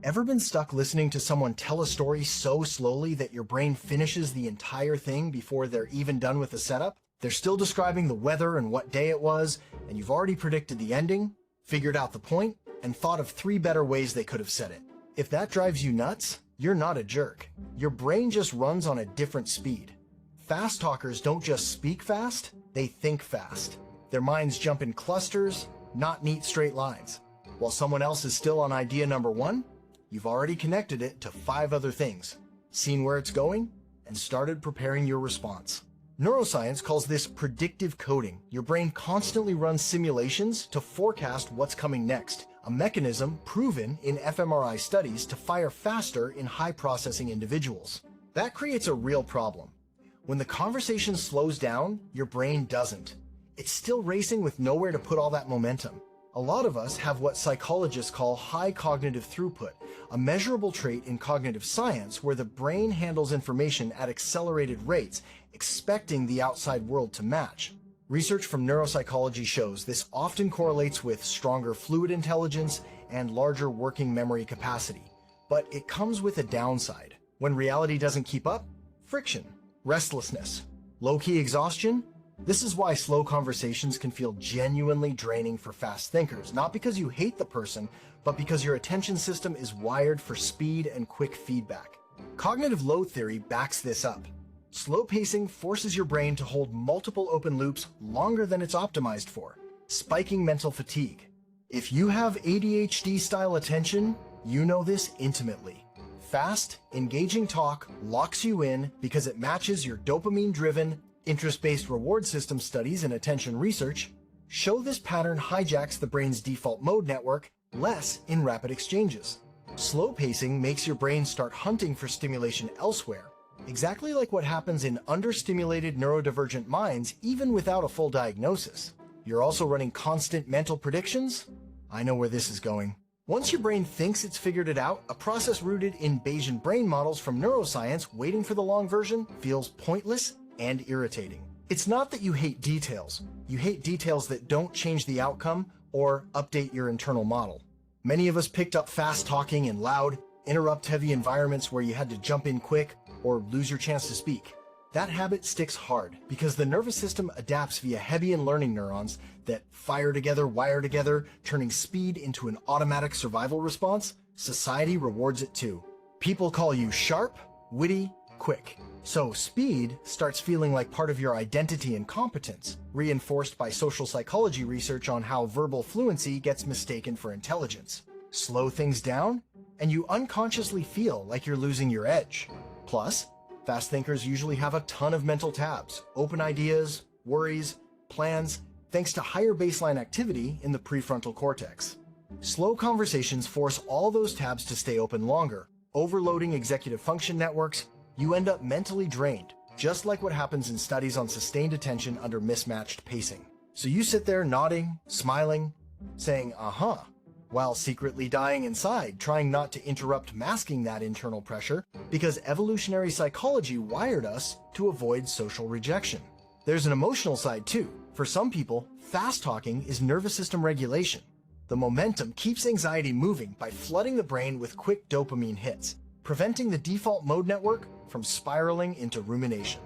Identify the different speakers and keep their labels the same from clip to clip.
Speaker 1: Ever been stuck listening to someone tell a story so slowly that your brain finishes the entire thing before they're even done with the setup? They're still describing the weather and what day it was, and you've already predicted the ending, figured out the point, and thought of 3 better ways they could have said it. If that drives you nuts, you're not a jerk. Your brain just runs on a different speed. Fast talkers don't just speak fast, they think fast. Their minds jump in clusters, not neat straight lines. While someone else is still on idea number 1, you've already connected it to 5 other things, seen where it's going, and started preparing your response. Neuroscience calls this predictive coding. Your brain constantly runs simulations to forecast what's coming next, a mechanism proven in fMRI studies to fire faster in high-processing individuals. That creates a real problem. When the conversation slows down, your brain doesn't. It's still racing with nowhere to put all that momentum. A lot of us have what psychologists call high cognitive throughput, a measurable trait in cognitive science where the brain handles information at accelerated rates, expecting the outside world to match. Research from neuropsychology shows this often correlates with stronger fluid intelligence and larger working memory capacity. But it comes with a downside. When reality doesn't keep up, friction, restlessness, low-key exhaustion. This is why slow conversations can feel genuinely draining for fast thinkers, not because you hate the person, but because your attention system is wired for speed and quick feedback. Cognitive load theory backs this up. Slow pacing forces your brain to hold multiple open loops longer than it's optimized for, spiking mental fatigue. If you have ADHD-style attention, you know this intimately. Fast, engaging talk locks you in because it matches your dopamine-driven, interest-based reward system studies and attention research show this pattern hijacks the brain's default mode network less in rapid exchanges. Slow pacing makes your brain start hunting for stimulation elsewhere, exactly like what happens in understimulated neurodivergent minds even without a full diagnosis. You're also running constant mental predictions? I know where this is going. Once your brain thinks it's figured it out, a process rooted in Bayesian brain models from neuroscience waiting for the long version feels pointless and irritating. It's not that you hate details. You hate details that don't change the outcome or update your internal model. Many of us picked up fast talking in loud, interrupt-heavy environments where you had to jump in quick or lose your chance to speak. That habit sticks hard because the nervous system adapts via Hebbian learning neurons that fire together, wire together, turning speed into an automatic survival response. Society rewards it too. People call you sharp, witty, quick. So speed starts feeling like part of your identity and competence, reinforced by social psychology research on how verbal fluency gets mistaken for intelligence. Slow things down, and you unconsciously feel like you're losing your edge. Plus, fast thinkers usually have a ton of mental tabs, open ideas, worries, plans, thanks to higher baseline activity in the prefrontal cortex. Slow conversations force all those tabs to stay open longer, overloading executive function networks. You end up mentally drained, just like what happens in studies on sustained attention under mismatched pacing. So you sit there nodding, smiling, saying, uh-huh, while secretly dying inside, trying not to interrupt masking that internal pressure because evolutionary psychology wired us to avoid social rejection. There's an emotional side too. For some people, fast talking is nervous system regulation. The momentum keeps anxiety moving by flooding the brain with quick dopamine hits, preventing the default mode network from spiraling into rumination.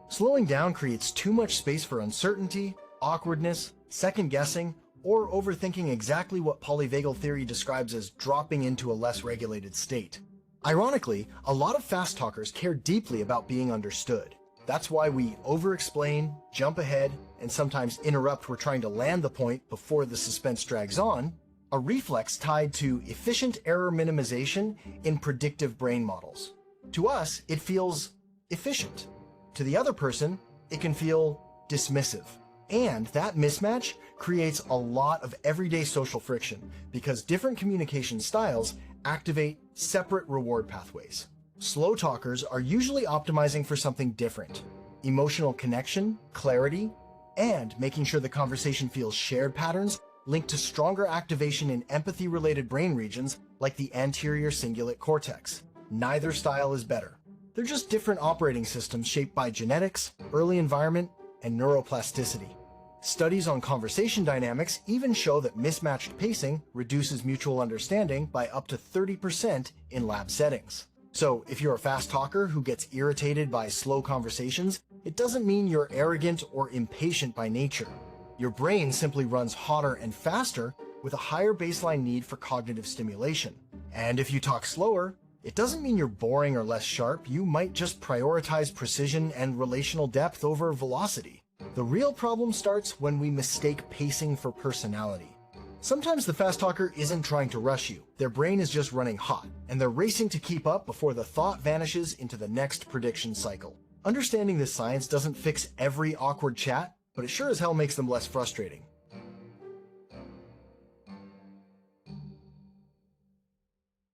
Speaker 1: Slowing down creates too much space for uncertainty, awkwardness, second-guessing, or overthinking exactly what polyvagal theory describes as dropping into a less regulated state. Ironically, a lot of fast talkers care deeply about being understood. That's why we over-explain, jump ahead, and sometimes interrupt we're trying to land the point before the suspense drags on, a reflex tied to efficient error minimization in predictive brain models. To us, it feels efficient. To the other person, it can feel dismissive. And that mismatch creates a lot of everyday social friction because different communication styles activate separate reward pathways. Slow talkers are usually optimizing for something different: emotional connection, clarity, and making sure the conversation feels shared patterns linked to stronger activation in empathy-related brain regions like the anterior cingulate cortex. Neither style is better. They're just different operating systems shaped by genetics, early environment, and neuroplasticity. Studies on conversation dynamics even show that mismatched pacing reduces mutual understanding by up to 30% in lab settings. So if you're a fast talker who gets irritated by slow conversations, it doesn't mean you're arrogant or impatient by nature. Your brain simply runs hotter and faster with a higher baseline need for cognitive stimulation. And if you talk slower, it doesn't mean you're boring or less sharp. You might just prioritize precision and relational depth over velocity. The real problem starts when we mistake pacing for personality. Sometimes the fast talker isn't trying to rush you. Their brain is just running hot, and they're racing to keep up before the thought vanishes into the next prediction cycle. Understanding this science doesn't fix every awkward chat, but it sure as hell makes them less frustrating.